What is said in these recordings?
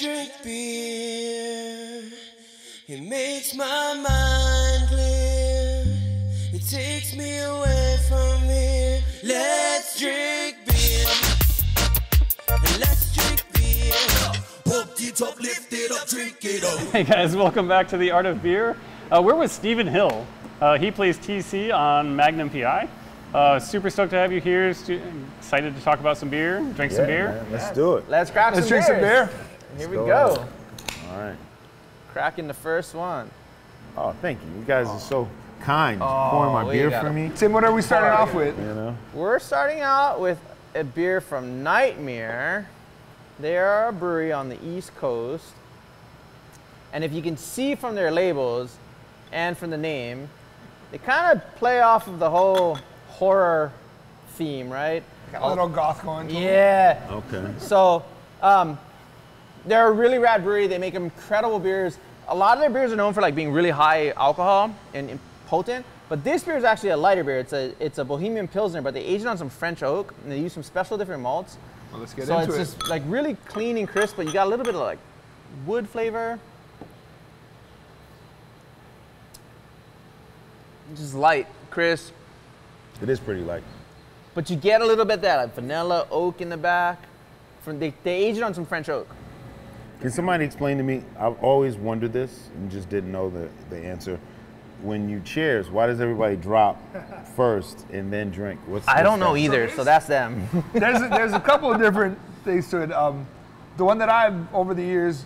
drink beer. It makes my mind clear. It takes me away from here. Let's drink beer. And let's drink beer. Pump it up, lift it up, drink it up. Hey guys, welcome back to The Art of Beer. We're with Stephen Hill. He plays TC on Magnum P.I. Super stoked to have you here. Excited to talk about some beer, drink some beer. Man, let's do it. Let's crack Let's drink some beer. Here we go. All right. Cracking the first one. Oh, thank you. You guys are so kind. Pouring my beer for me. Tim, what are we starting off with? You know. We're starting out with a beer from Nightmare. They are a brewery on the East Coast. And if you can see from their labels and from the name, they kind of play off of the whole horror theme, right? Got a little goth going to them. Yeah. Okay. So, they're a really rad brewery. They make incredible beers. A lot of their beers are known for like being really high alcohol and potent, but this beer is actually a lighter beer. It's a Bohemian Pilsner, but they aged it on some French oak, and they use some special different malts. Well, let's get so into it's just like really clean and crisp, but you got a little bit of like wood flavor. Just light, crisp. It is pretty light. But you get a little bit of that like vanilla oak in the back. They age it on some French oak. Can somebody explain to me? I've always wondered this and just didn't know the answer. When you cheers, why does everybody drop first and then drink? I don't know either, so that's them. There's a couple of different things to it. The one that I've, over the years,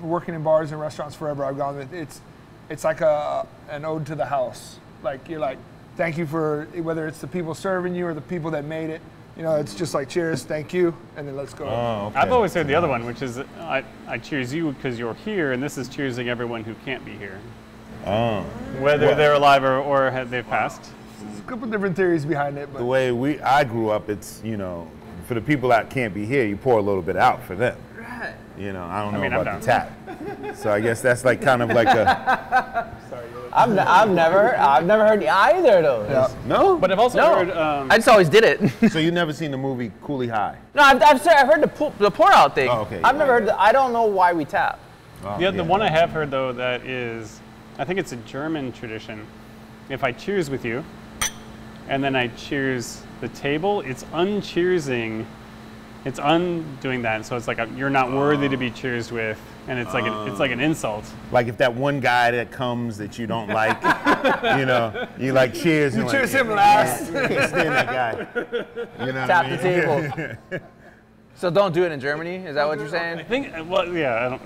working in bars and restaurants forever, I've gone with, it's like an ode to the house. Like, you're like, thank you for, whether it's the people serving you or the people that made it. You know, it's just like, cheers, thank you, and then let's go. Oh, okay. I've always heard the other one, which is I cheers you because you're here, and this is cheersing everyone who can't be here. Oh. Whether they're alive or they've passed. There's a couple different theories behind it. But The way I grew up, it's, you know, for the people that can't be here, you pour a little bit out for them. Right. You know, I don't know I'm about the tap. So I guess that's like kind of like a. I've never heard either of those. Yeah. No? But I've also heard. I just always did it. So you never seen the movie Coolie High? No, I've heard the pour out thing. Oh, okay. I've never heard. I don't know why we tap. Oh, the one I have heard though that is, I think it's a German tradition. If I cheers with you, and then I cheers the table, it's uncheersing. It's undoing that, so it's like you're not worthy to be cheersed with, and it's like an insult. Like if that one guy that comes that you don't like, you know, you like cheers. you cheers like, him last. You can't stand that guy. You know Tap what the I mean? table. So don't do it in Germany. Is that what you're saying? I think, well, yeah,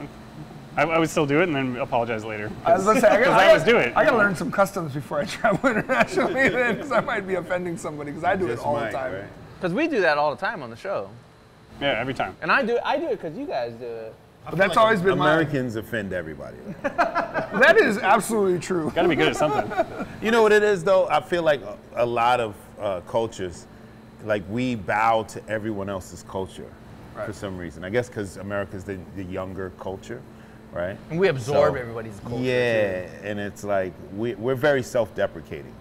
I would still do it and then apologize later. I was gonna say, I always do it. I gotta learn some customs before I travel internationally, then, because I might be offending somebody, because I do it all the time. Right? Because we do that all the time on the show, Yeah, every time. and I do it because you guys do it. But that's always been Americans offend everybody. That is absolutely true. Got to be good at something. You know what it is though? I feel like a lot of cultures, like we bow to everyone else's culture for some reason. I guess because America's the younger culture, right? And we absorb So, everybody's culture. Yeah, too. and it's like we're very self-deprecating.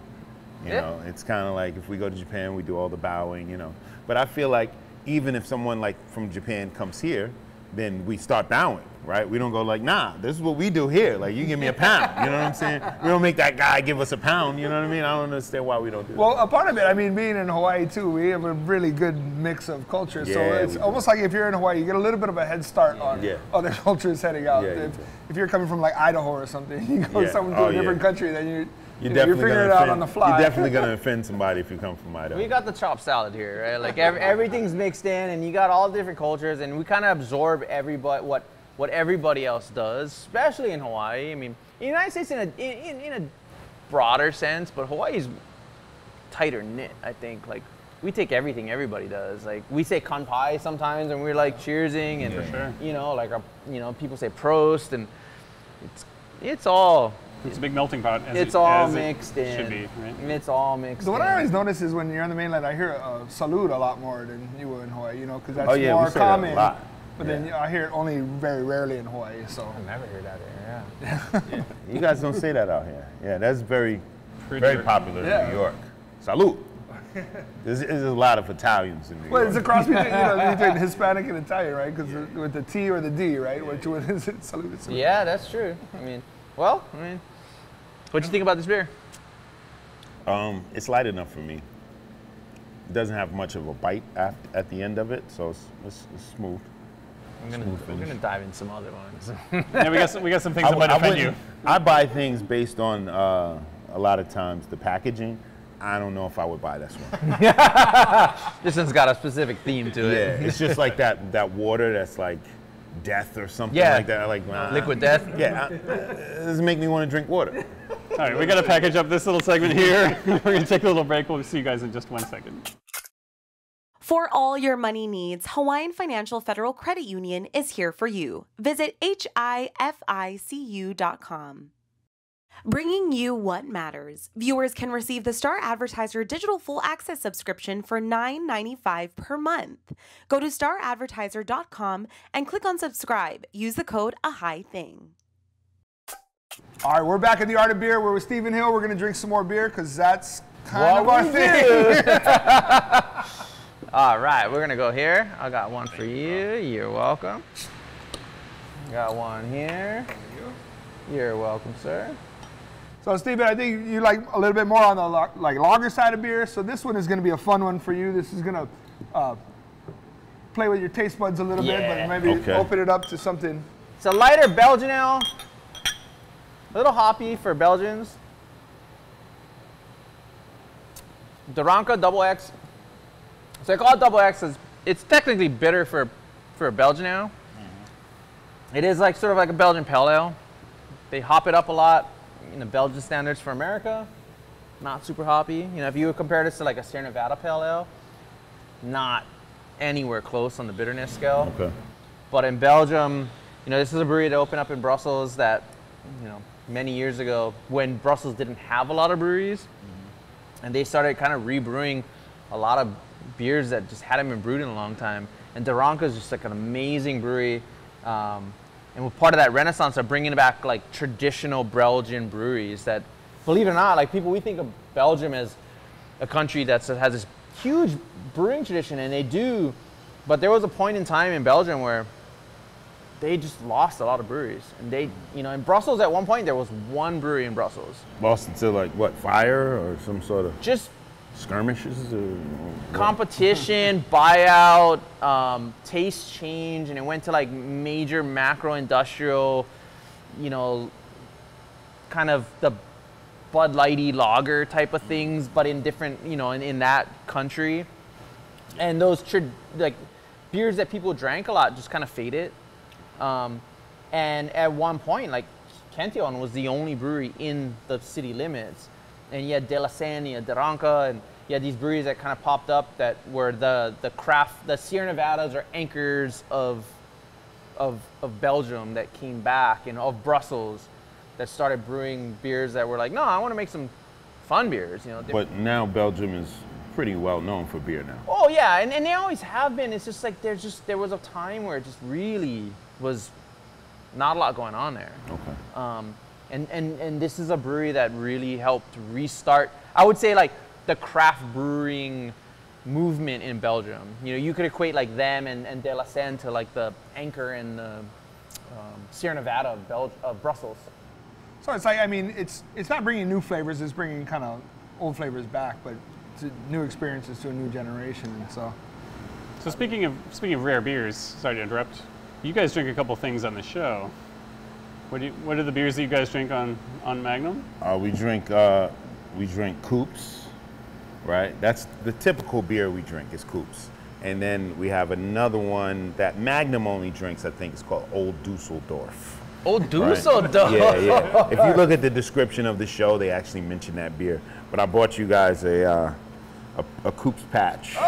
You Yeah. know, it's kind of like if we go to Japan, we do all the bowing. You know, but I feel like even if someone like from Japan comes here, then we start bowing, right? We don't go like, nah, this is what we do here. Like, you give me a pound, you know what I'm saying? We don't make that guy give us a pound, you know what I mean? I don't understand why we don't do that. Well, a part of it, I mean, being in Hawaii too, we have a really good mix of cultures. So Yeah, it's we do. almost like if you're in Hawaii, you get a little bit of a head start on other cultures heading out. Yeah, you If you're coming from like Idaho or something, you go Yeah. to a different country, then you're figuring it out on the fly. You're definitely gonna offend somebody if you come from Idaho. We got the chopped salad here, right? Like everything's mixed in, and you got all different cultures, and we kind of absorb everybody what everybody else does, especially in Hawaii. I mean, in the United States in a broader sense, but Hawaii's tighter knit. I think like we take everything everybody does. Like we say kanpai sometimes, and we're like cheersing, and sure. you know, like people say prost, and it's all. It's a big melting pot. It's all as mixed it in. should be, right? It's all mixed So what in. I always notice is when you're on the mainland, I hear salute a lot more than you will in Hawaii, you know, because that's Oh yeah, more we say that common. a lot. But then I hear it only very rarely in Hawaii, so. I never heard that here, yeah. You guys don't say that out here. Yeah, that's very Pretty popular Yeah. in New York. Salute. There's a lot of Italians in New Well, York. it's a cross between, between Hispanic and Italian, right? Because with the T or the D, right? Which one is it? Salute. Yeah, that's true. I mean, what'd you think about this beer? It's light enough for me. It doesn't have much of a bite at the end of it, so it's smooth. We're gonna dive in some other ones. Yeah, we got some things that might offend you. I buy things based on a lot of times the packaging. I don't know if I would buy this one. This one's got a specific theme to it. Yeah, it's just like that water that's like death or something Yeah. like that. Like Liquid death. Yeah, it doesn't make me want to drink water. All right, we got to package up this little segment here. We're going to take a little break. We'll see you guys in just 1 second. For all your money needs, Hawaiian Financial Federal Credit Union is here for you. Visit HIFICU.com. Bringing you what matters. Viewers can receive the Star Advertiser Digital Full Access subscription for $9.95 per month. Go to staradvertiser.com and click on subscribe. Use the code AHITHING. All right, we're back at the Art of Beer. We're with Stephen Hill. We're going to drink some more beer because that's kind of our thing. All right, we're gonna go here. I got one for you. You're welcome. Got one here. You're welcome, sir. So, Stephen, I think you like a little bit more on the lager side of beer. So this one is going to be a fun one for you. This is going to play with your taste buds a little bit, but maybe open it up to something. It's a lighter Belgian ale. A little hoppy for Belgians. Daranka Double X. So I call it Double X because it's technically bitter for a Belgian ale. It is like sort of like a Belgian pale ale. They hop it up a lot in the Belgian standards for America. Not super hoppy. You know, if you would compare this to like a Sierra Nevada pale ale, not anywhere close on the bitterness scale. Okay. But in Belgium, you know, this is a brewery that opened up in Brussels that, you know, many years ago when Brussels didn't have a lot of breweries, and they started kind of rebrewing a lot of beers that just hadn't been brewed in a long time. And Daranka is just like an amazing brewery. And we're part of that renaissance of bringing back like traditional Belgian breweries that, believe it or not, like we think of Belgium as a country that has this huge brewing tradition, and they do, but there was a point in time in Belgium where they just lost a lot of breweries. And they, you know, in Brussels at one point, there was one brewery in Brussels. Lost to like what, fire or some sort of Just skirmishes or competition, buyout, taste change, and it went to like major macro industrial, you know, kind of the Bud Lighty lager type of things, but in different, you know, in that country. And those like beers that people drank a lot just kind of faded. And at one point, like Cantillon was the only brewery in the city limits. And you had De La Seine, you had Daranka, and you had these breweries that kind of popped up that were the craft, the Sierra Nevadas or anchors of Belgium that came back, and of Brussels that started brewing beers that were like, no, I want to make some fun beers, you know. But now Belgium is pretty well known for beer now. Oh yeah, and they always have been. It's just like there was a time where it just really was not a lot going on there. Okay. And this is a brewery that really helped restart, I would say, like the craft brewing movement in Belgium. You know, you could equate like them and De La Seine to like the anchor and the Sierra Nevada of Brussels. So it's like, I mean, it's not bringing new flavors, it's bringing kind of old flavors back, but to new experiences to a new generation. And so speaking of rare beers, sorry to interrupt. You guys drink a couple things on the show. What are the beers that you guys drink on Magnum? We drink Coops, right? That's the typical beer we drink is Coops. And then we have another one that Magnum only drinks, I think it's called Old Dusseldorf. Old Dusseldorf. Right? Yeah. If you look at the description of the show, they actually mention that beer. But I bought you guys a Coops patch. Oh!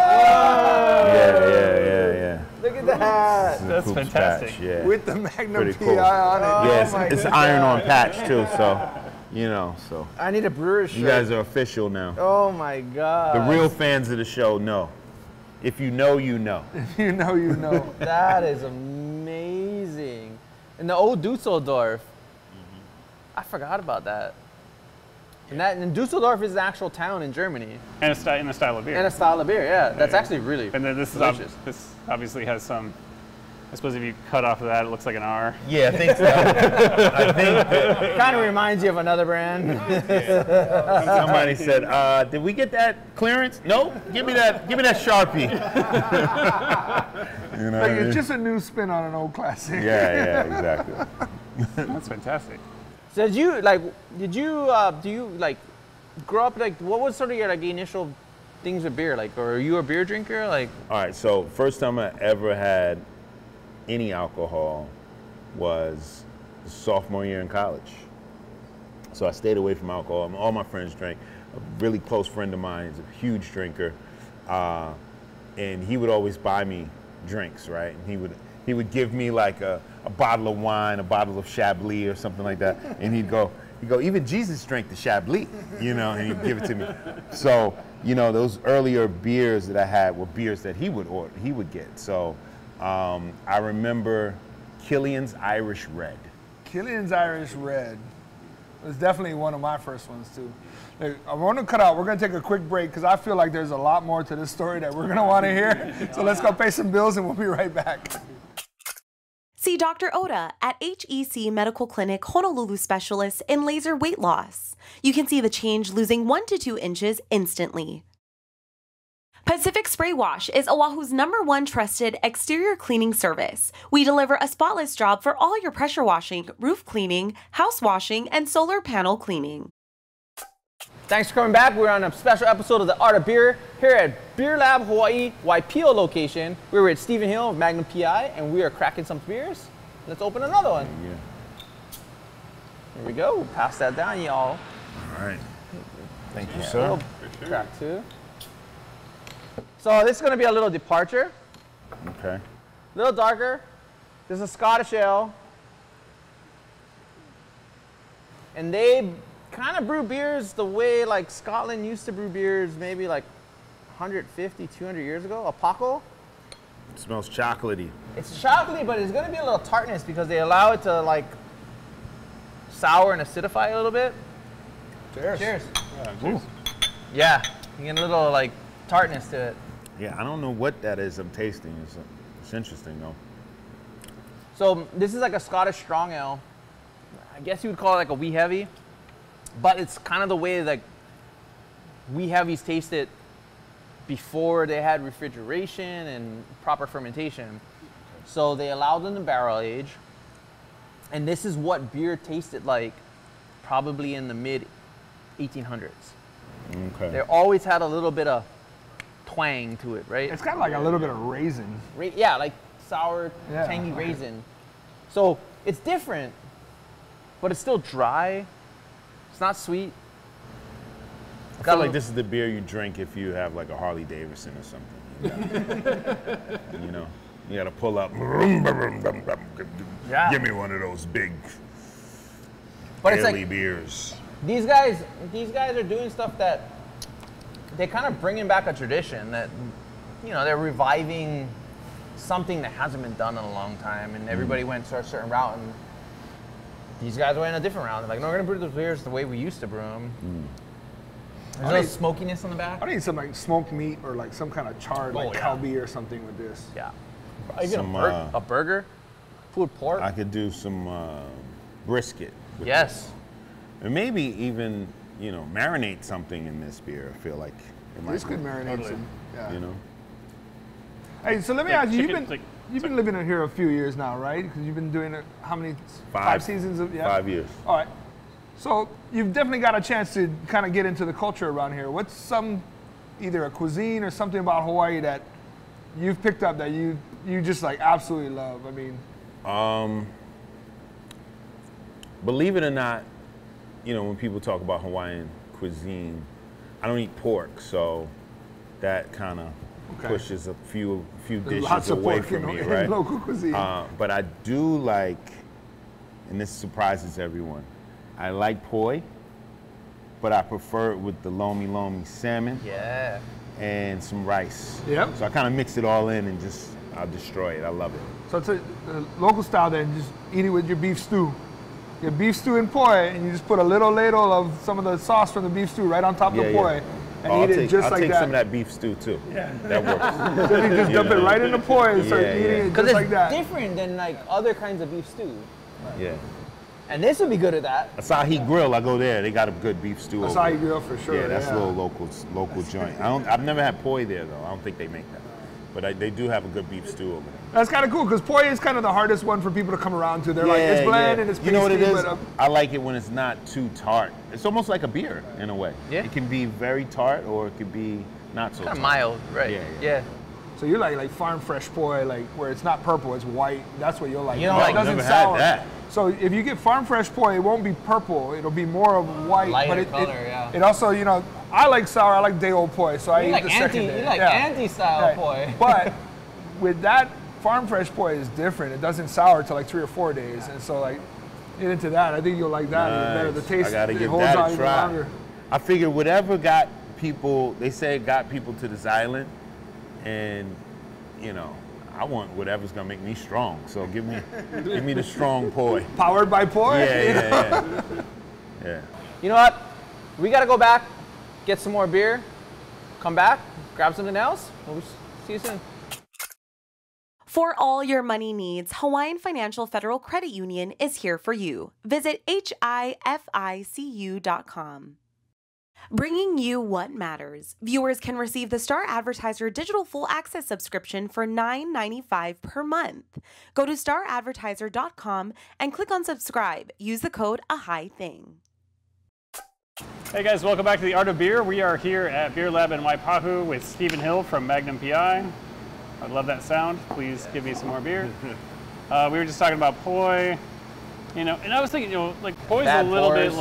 Yeah. Look at that. That's Coops fantastic. Patch, yeah. with the Magnum Pretty P.I cool. on it. Yes, my it's goodness. iron-on patch too, so you know. So I need a brewer's shirt. you guys are official now. Oh my God. The real fans of the show know. If you know, you know. You know. That is amazing. And the Old Dusseldorf. I forgot about that. And Dusseldorf is an actual town in Germany. And in the style of beer. And a style of beer, yeah. That's actually really And then this delicious. this obviously has some. I suppose if you cut off of that, it looks like an R. Yeah, I think so. I think Kind of reminds you of another brand. somebody said, "Did we get that clearance? Nope. Give me that Sharpie." You know, Like, it's just a new spin on an old classic. yeah, exactly. That's fantastic. So do you like grow up, like, what was sort of your like initial things with beer? Like, or are you a beer drinker? Like, All right, so first time I ever had any alcohol was sophomore year in college. So I stayed away from alcohol. All my friends drank. A really close friend of mine is a huge drinker, and he would always buy me drinks, right? And he would give me like a bottle of wine, a bottle of Chablis or something like that, and he'd go, even Jesus drank the Chablis, you know, and he'd give it to me. So, you know, those earlier beers that I had were beers that he would get. So I remember Killian's Irish Red. Killian's Irish Red was definitely one of my first ones too. Like, I want to cut out. We're going to take a quick break because I feel like there's a lot more to this story that we're going to want to hear. So let's go pay some bills and we'll be right back. See Dr. Oda at HEC Medical Clinic Honolulu Specialist in laser weight loss. You can see the change losing 1 to 2 inches instantly. Pacific Spray Wash is Oahu's #1 trusted exterior cleaning service. We deliver a spotless job for all your pressure washing, roof cleaning, house washing, and solar panel cleaning. thanks for coming back. We're on a special episode of The Art of Beer here at Beer Lab Hawaii Waipio location. We're with Stephen Hill of Magnum P.I, and we are cracking some beers. Let's open another one. Yeah. Here we go. Pass that down, y'all. All right. Thank you, A sir. little crack too. So this is going to be a little departure. Okay. A little darker. This is a Scottish ale. And they kind of brew beers the way like Scotland used to brew beers maybe like 150, 200 years ago. A Paco. It smells chocolatey. It's chocolatey, but it's going to be a little tartness because they allow it to like sour and acidify a little bit. Cheers. Cheers. Cheers. Yeah, you get a little like tartness to it. Yeah, I don't know what that is I'm tasting. It's interesting though. So this is like a Scottish strong ale. I guess you would call it like a wee heavy, but it's kind of the way like wee heavies tasted before they had refrigeration and proper fermentation. So they allowed them to barrel age, and this is what beer tasted like probably in the mid 1800s. Okay. They always had a little bit of twang to it, right? It's got like a little bit of raisin. Yeah, like sour, Yeah, tangy okay. raisin. So it's different, but it's still dry. It's not sweet. I feel like this is the beer you drink if you have like a Harley Davidson or something. You know, you gotta pull up. Yeah. Give me one of those big But it's early like beers. these guys are doing stuff that they kind of bringing back a tradition that, you know, they're reviving something that hasn't been done in a long time, and everybody went to a certain route, and these guys went a different route. They're like, no, we're gonna brew those beers the way we used to brew them. There's a little smokiness on the back. I need some like smoked meat or like some kind of charred like yeah. kalbi or something with this. Yeah. Even Some, a burger, pulled pork. I could do some brisket. with Yes. this. And maybe even, you know, marinate something in this beer. I feel like it might This could work, marinate some. Yeah. you know. Hey, so let me Like ask you, chicken- you've been living in here a few years now, right? Because you've been doing it, how many? 5 seasons of, yeah? 5 years. All right. So you've definitely got a chance to kind of get into the culture around here. What's some, either a cuisine or something about Hawaii that you've picked up that you just like absolutely love? I mean, Believe it or not, you know, when people talk about Hawaiian cuisine, I don't eat pork, so that kind of Okay. pushes a few there's dishes lots of away pork from in, me, in right? local cuisine. But I do like, and this surprises everyone, I like poi, but I prefer it with the lomi salmon Yeah. and some rice. Yep. So I kind of mix it all in and I'll destroy it. I love it. So it's a local style then, just eat it with your beef stew. Get beef stew and poi, and you just put a little ladle of some of the sauce from the beef stew right on top of the poi, and eat it just like that. I'll take some of that beef stew too. Yeah. That works. Then you just dump it right in the poi and start eating it just like that. Because it's different than like other kinds of beef stew. Yeah. And this would be good at that. Asahi Grill, I go there. They got a good beef stew. Asahi Grill for sure. Yeah, that's a little local joint. I've never had poi there though. I don't think they make that. But they do have a good beef stew over there. That's kind of cool because poi is kind of the hardest one for people to come around to. They're like, it's bland and it's pasty. You know what it is? I like it when it's not too tart. It's almost like a beer in a way. Yeah. It can be very tart or it could be not so tart. Kind of mild, right? Yeah. So you like farm fresh poi, like where it's not purple, it's white. That's what you'll like. You know, like, it doesn't never sour. had that. So if you get farm fresh poi, it won't be purple. It'll be more of white. Lighter but color, it also, you know, I like sour. I like day old poi, so I eat the second day. You like anti-style poi. But with that, farm fresh poi is different. It doesn't sour till like 3 or 4 days, and so like get into that. I think you'll like that even better. The taste I gotta give holds that on a even try. longer. I figured whatever got people, they say it got people to this island, and you know, I want whatever's gonna make me strong. So give me the strong poi. Powered by poi. Yeah. You know what? We gotta go back, get some more beer, come back, grab something else. We'll see you soon. For all your money needs, Hawaiian Financial Federal Credit Union is here for you. Visit hificu.com. Bringing you what matters. Viewers can receive the Star Advertiser digital full access subscription for $9.95 per month. Go to staradvertiser.com and click on subscribe. Use the code AHITHING. Hey guys, welcome back to the Art of Beer. We are here at Beer Lab in Waipahu with Stephen Hill from Magnum P.I. I love that sound. Please give me some more beer. We were just talking about poi, you know, and I was thinking, you know, like poi's a little bit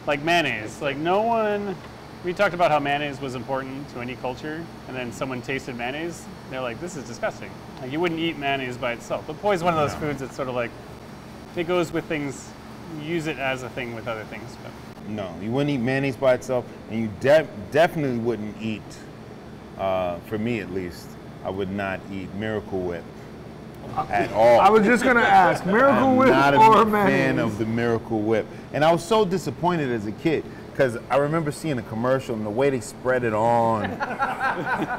like mayonnaise. Like no one, we talked about how mayonnaise was important to any culture, and then someone tasted mayonnaise, they're like, this is disgusting. Like you wouldn't eat mayonnaise by itself. But poi is one of those foods that's sort of like, it goes with things, use it as a thing with other things. But. No, you wouldn't eat mayonnaise by itself, and you definitely wouldn't eat, for me at least, I would not eat Miracle Whip at all. I was just going to ask, Miracle Whip or mayonnaise? I'm not a fan of the Miracle Whip. And I was so disappointed as a kid because I remember seeing a commercial and the way they spread it on,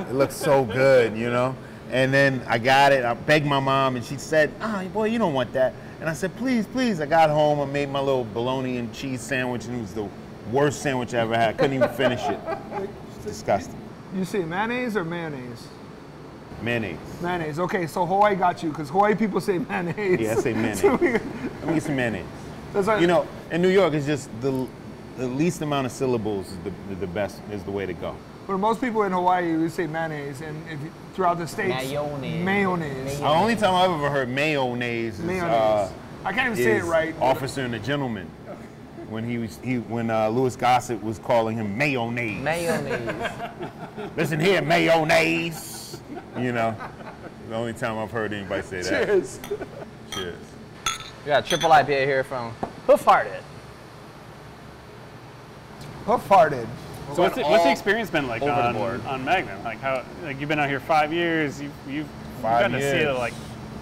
it looked so good, you know? And then I got it, I begged my mom and she said, boy, you don't want that. And I said, please, please. I got home, I made my little bologna and cheese sandwich and it was the worst sandwich I ever had. I couldn't even finish it. It's disgusting. You say mayonnaise or mayonnaise? Mayonnaise. Mayonnaise. Okay, so Hawaii got you because Hawaii people say mayonnaise. Yeah, I say mayonnaise. Let me get some mayonnaise. Like, you know, in New York, it's just the least amount of syllables is the best, is the way to go. For most people in Hawaii, we say mayonnaise, and throughout the states, mayonnaise. The only time I've ever heard mayonnaise is I can't even say it right. Officer and a Gentleman. When Louis Gossett was calling him mayonnaise. Mayonnaise. Listen here, mayonnaise. You know, the only time I've heard anybody say that. Cheers. Cheers. We got a triple IPA here from Hoof-Hearted. Hoof-Hearted. So what's the experience been like on Magnum? Like how, like you've been out here 5 years. You've gotten to see it, like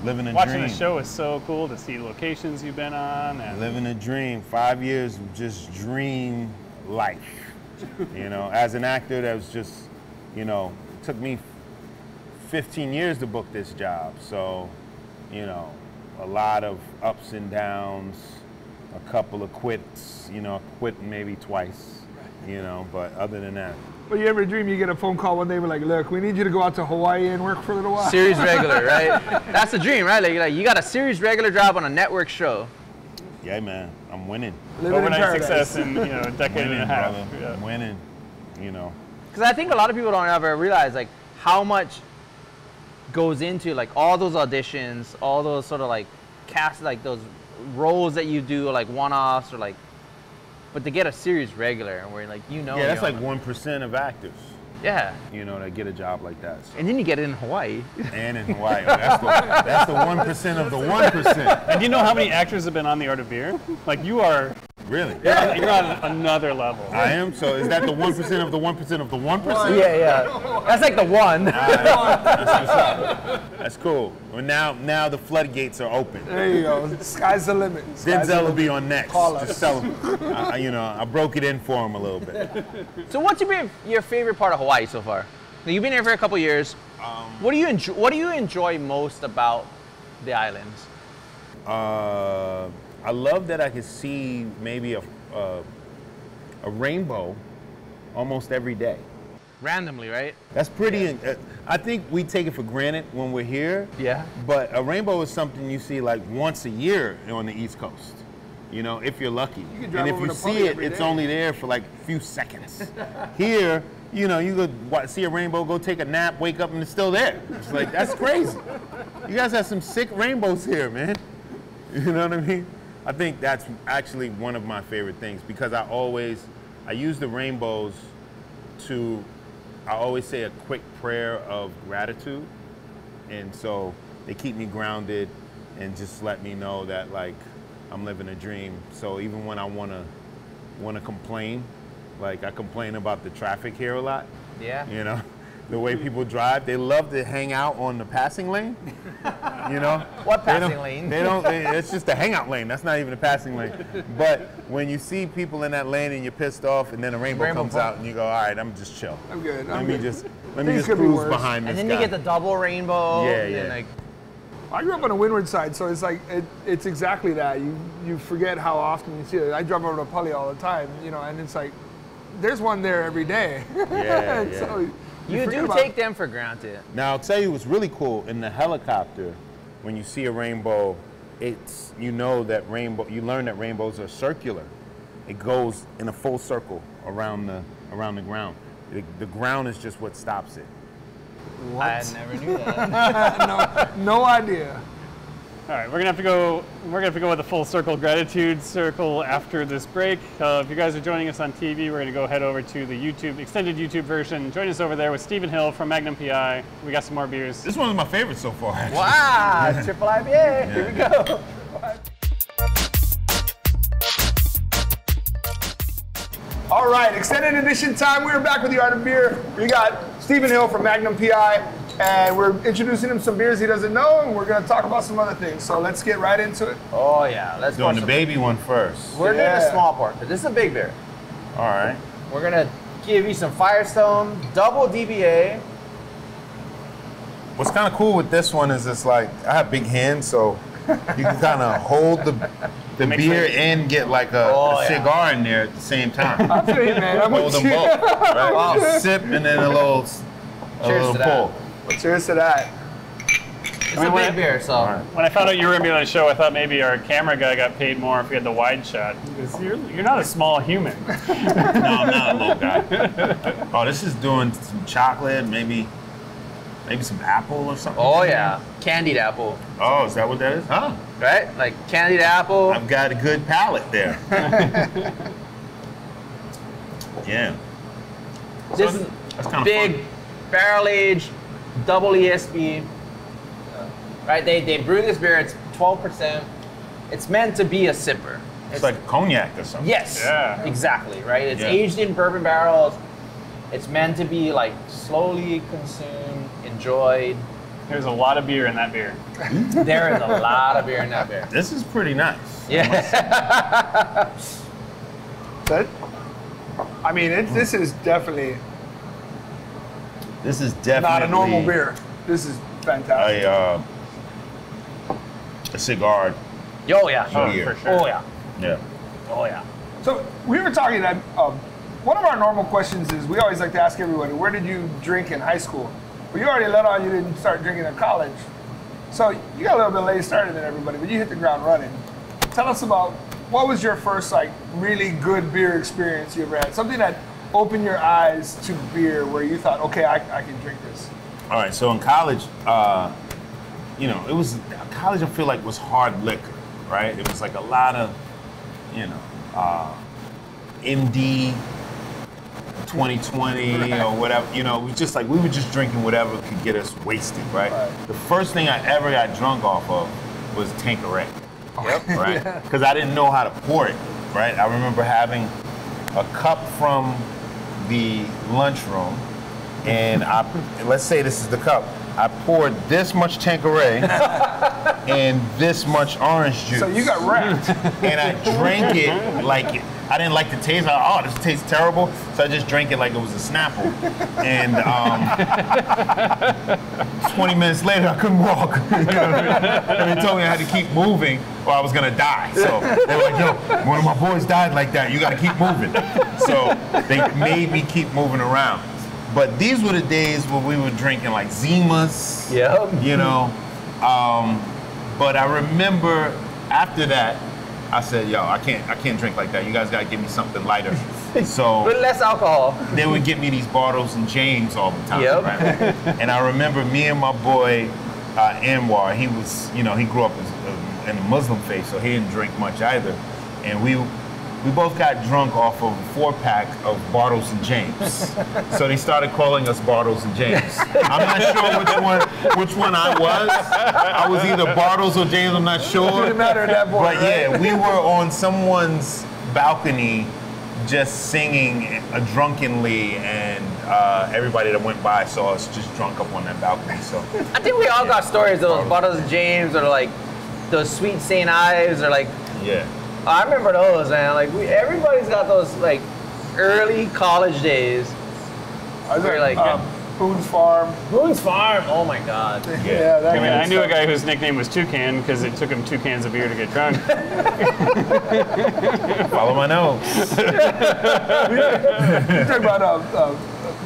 living a watching dream. the show is so cool to see locations you've been on. And living a dream. 5 years of just dream life. You know, as an actor, that was just, you know, it took me 15 years to book this job. So, you know, a lot of ups and downs, a couple of quits, you know, quit maybe twice, you know, but other than that. Well, you ever dream you get a phone call one day, we're like, look, we need you to go out to Hawaii and work for a little while. Series regular, right? That's the dream, right? Like you got a series regular job on a network show. Yeah, man, I'm winning. Overnight success in, you know, a decade and a half. Yeah. I'm winning, you know. Because I think a lot of people don't ever realize like how much goes into like all those auditions, all those sort of like cast, like those roles that you do, like one-offs or like, but to get a series regular and where like, you know. Yeah, that's like 1% of actors. Yeah. You know, that get a job like that. So. And then you get it in Hawaii. And in Hawaii. That's the 1% of the 1%. And do you know how many actors have been on The Art of Beer? Like you are Really? You're on another level. I am. So is that the 1% of the 1% of the 1%? Yeah. That's like the one. That's what's up. That's cool. Well, now the floodgates are open. There you go. Sky's the limit. Denzel will be on next. Call us. Just tell him. I broke it in for him a little bit. So what's your favorite part of Hawaii so far? Now, you've been here for a couple years. What do you enjoy most about the islands? I love that I could see maybe a rainbow almost every day. Randomly, right? That's pretty. I think we take it for granted when we're here. Yeah. But a rainbow is something you see like once a year on the East Coast. You know, if you're lucky. You can drive and if over you to see Pully it, every it's day. only there for like a few seconds. Here, you know, you go see a rainbow, go take a nap, wake up, and it's still there. It's like, that's crazy. You guys have some sick rainbows here, man. You know what I mean? I think that's actually one of my favorite things because I use the rainbows I always say a quick prayer of gratitude. And so they keep me grounded and just let me know that like I'm living a dream. So even when I wanna complain, like I complain about the traffic here a lot. Yeah. You know, the way people drive, they love to hang out on the passing lane. You know? What passing lane? It's just a hangout lane. That's not even a passing lane. But when you see people in that lane and you're pissed off and then a rainbow comes out and you go, all right, I'm just chill. I'm good. Let me just could be cruise worse. behind this And then guy. you get the double rainbow. Yeah, and yeah. then, like, I grew up on the windward side, so it's like it's exactly that. You forget how often you see it. I drive over to Pully all the time, you know, and it's like there's one there every day. Yeah, And yeah. so you forget do about- take them for granted. Now I'll tell you what's really cool in the helicopter. When you see a rainbow, you learn that rainbows are circular. It goes in a full circle around the ground. The ground is just what stops it. I never knew that. No idea. All right, we're gonna have to go with a full circle gratitude circle after this break. If you guys are joining us on TV, we're gonna go head over to the extended YouTube version. Join us over there with Stephen Hill from Magnum P.I. We got some more beers. This one's my favorite so far, actually. Wow, triple IPA. Here we go. All right, extended edition time. We're back with the Art of Beer. We got Stephen Hill from Magnum P.I. and we're introducing him some beers he doesn't know, and we're gonna talk about some other things. So let's get right into it. Oh yeah, let's Doing go. the baby one first. We're doing Yeah. a small part, but this is a big beer. All right. We're gonna give you some Firestone double DBA. What's kind of cool with this one is it's like I have big hands, so you can kind of hold the beer and get like a cigar in there at the same time. I feel you, man. I'm Hold with them you. both, right? Wow. Just sip and then a little Cheers to that. pull. Cheers to that. It's a big beer, so. When I found out you were gonna be on the show, I thought maybe our camera guy got paid more if we had the wide shot. Because you're not a small human. No, I'm not a little guy. Oh, this is doing some chocolate, maybe some apple or something. Oh yeah, candied apple, Oh, is that what that is? Huh? right? Like candied apple. I've got a good palate there. Yeah. This is That's kind of big fun. barrel aged double ESB. Right? They brew this beer. It's 12%. It's meant to be a sipper. It's like cognac or something. Yes. Yeah. Exactly. Right. It's Yeah. aged in bourbon barrels. It's meant to be like slowly consumed, enjoyed. There's a lot of beer in that beer. There is a lot of beer in that beer. This is pretty nice. Yeah. But, I mean, this is definitely This is definitely not a normal beer. This is fantastic. A cigar. Oh yeah. Beer. For sure. Oh yeah. Yeah. Oh yeah. So we were talking that one of our normal questions is we always like to ask everybody, where did you drink in high school? Well, you already let on you didn't start drinking in college. So you got a little bit later started than everybody, but you hit the ground running. Tell us about what was your first like really good beer experience you ever had? Something that opened your eyes to beer where you thought, okay, I can drink this. All right. So in college, college I feel like was hard liquor, right? It was like a lot of, indie 2020 or whatever. It was just like we were just drinking whatever could get us wasted, right? The first thing I ever got drunk off of was Tanqueray. Yep. Right? Because I didn't know how to pour it. right? I remember having a cup from the lunchroom, and let's say this is the cup. I poured this much Tanqueray and this much orange juice. So you got wrecked. And I drank it like I didn't like the taste. This tastes terrible. So I just drank it like it was a Snapple. And 20 minutes later, I couldn't walk. You know what I mean? And they told me I had to keep moving or I was gonna die. So they were like, yo, one of my boys died like that. You gotta keep moving. So they made me keep moving around. But these were the days where we were drinking like Zimas, you know. But I remember after that, I said, yo, I can't drink like that. You guys gotta give me something lighter. So with less alcohol. They would get me these bottles and James all the time, right? And I remember me and my boy Anwar, he was, you know, he grew up in a Muslim faith, so he didn't drink much either. And we both got drunk off of a 4-pack of Bartles and James. So they started calling us Bartles and James. I'm not sure which one I was. I was either Bartles or James, I'm not sure. It didn't matter at that point. But yeah, we were on someone's balcony just singing drunkenly, and everybody that went by saw us just drunk up on that balcony. So I think we all got stories of those Bartles and James, or like those Sweet St. Ives, or like I remember those, man. Like everybody's got those like early college days. Where like Boone's Farm. Boone's Farm. Oh my God. Yeah. I mean, I knew a guy whose nickname was Toucan because it took him 2 cans of beer to get drunk. Follow my nose. You talk about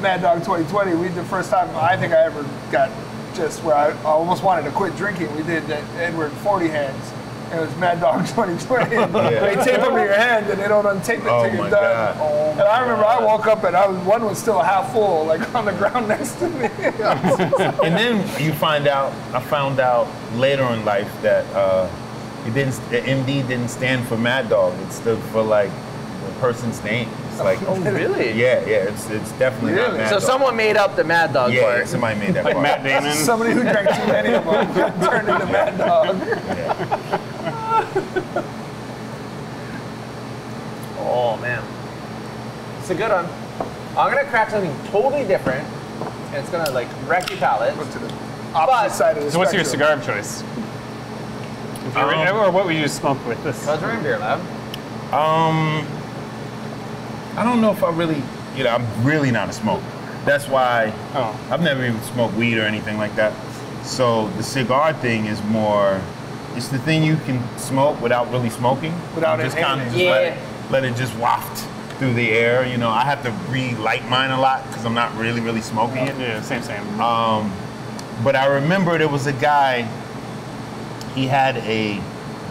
Mad Dog 2020. The first time I think I ever got just where I almost wanted to quit drinking. We did that Edward 40 hands. It was Mad Dog 2020. They tape them to your hand and they don't untape it until you're done. And I remember I woke up and one was still half full, like on the ground next to me. And then I found out later in life that the MD didn't stand for Mad Dog. It stood for like the person's name. It's like, oh really? Yeah, it's definitely not Mad Dog. So someone made up the Mad Dog part. Yeah, somebody made that like part. Matt Damon. Somebody who drank too many of them turned into Mad Dog. Oh man, it's a good one. I'm gonna crack something totally different, and it's gonna like wreck your palate. Went to the opposite side of the So what's your spectrum. cigar of choice? Or what would you smoke with this? How's your beer lab? I don't know if I really, I'm really not a smoker. That's why I've never even smoked weed or anything like that. So the cigar thing is more, it's the thing you can smoke without really smoking. Without just inhaling. kind of just let it just waft through the air. You know, I have to relight mine a lot because I'm not really smoking it. Yeah, same. But I remember there was a guy, he had a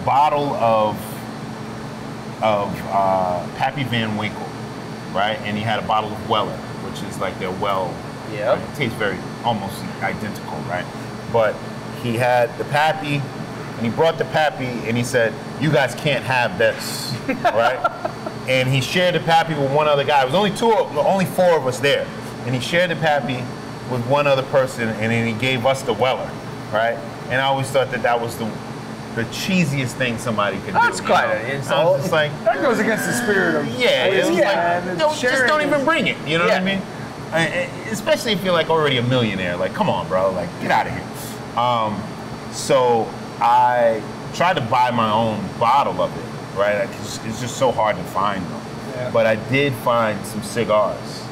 bottle of Pappy Van Winkle, right? And he had a bottle of Weller, which is like their well. Yeah. Right? It tastes very almost identical, right? But he had the Pappy, and he brought the Pappy, and he said, "You guys can't have this," right? And he shared the Pappy with one other guy. It was only 4 of us there, and he shared the Pappy with one other person, and then he gave us the Weller, right? And I always thought that was the cheesiest thing somebody could do. That's quite an insult. I was just like, That goes against the spirit of it was like, just sharing don't even is- bring it. You know what I mean? Especially if you're like already a millionaire. Like, come on, bro. Like, get out of here. So I tried to buy my own bottle of it, right? It's just so hard to find them. Yeah. But I did find some cigars.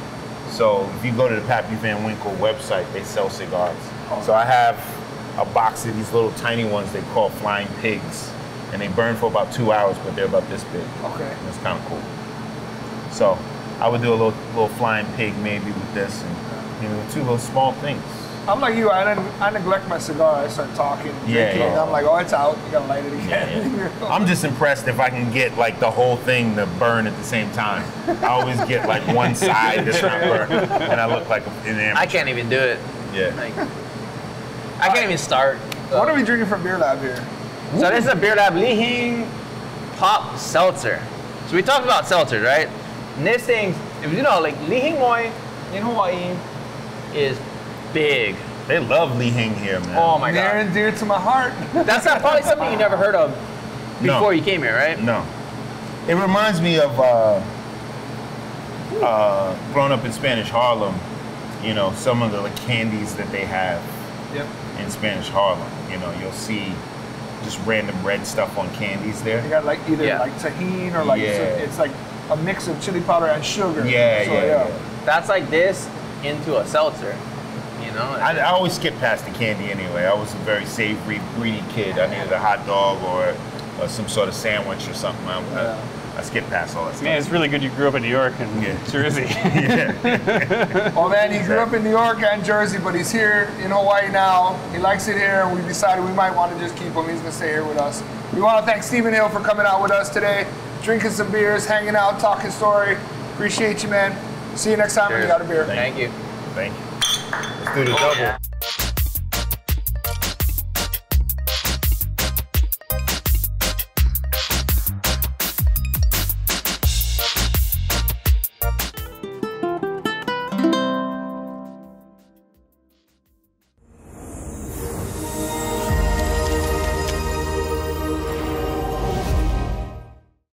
So if you go to the Pappy Van Winkle website, they sell cigars. So I have a box of these little tiny ones they call Flying Pigs. And they burn for about 2 hours, but they're about this big. Okay. And it's kind of cool. So I would do a little Flying Pig maybe with this, and 2 little small things. I'm like you. I neglect my cigar. I start talking, drinking. yeah. I'm like, oh, it's out. You gotta light it again. Yeah. I'm just impressed if I can get like the whole thing to burn at the same time. I always get like one side that's not burned, and I look like an amateur. I can't even do it. Yeah. Like, I can't even start. What are we drinking from Beer Lab here? So this is a Beer Lab Lihing Pop Seltzer. So we talked about seltzers, right? And this thing, if you know, like Lihing Moi in Hawaii is big. They love Lihing here, man. Oh my Near God. and dear to my heart. That's not probably something you never heard of before you came here, right? No. It reminds me of growing up in Spanish Harlem. You know, some of the like, candies that they have in Spanish Harlem. You know, you'll see just random red stuff on candies there. They got like either like tahini or like it's like a mix of chili powder and sugar. Yeah. That's like this into a seltzer. You know. I always skip past the candy anyway. I was a very savory, greedy kid. I needed a hot dog or some sort of sandwich or something. I skipped past all that stuff. Man, it's really good you grew up in New York and Jersey. Oh man, he grew up in New York and Jersey, but he's here in Hawaii now. He likes it here, and we decided we might want to just keep him. He's gonna stay here with us. We want to thank Stephen Hill for coming out with us today, drinking some beers, hanging out, talking story. Appreciate you, man. See you next time when you got a beer. Thank you. Thank you. Let's do the double.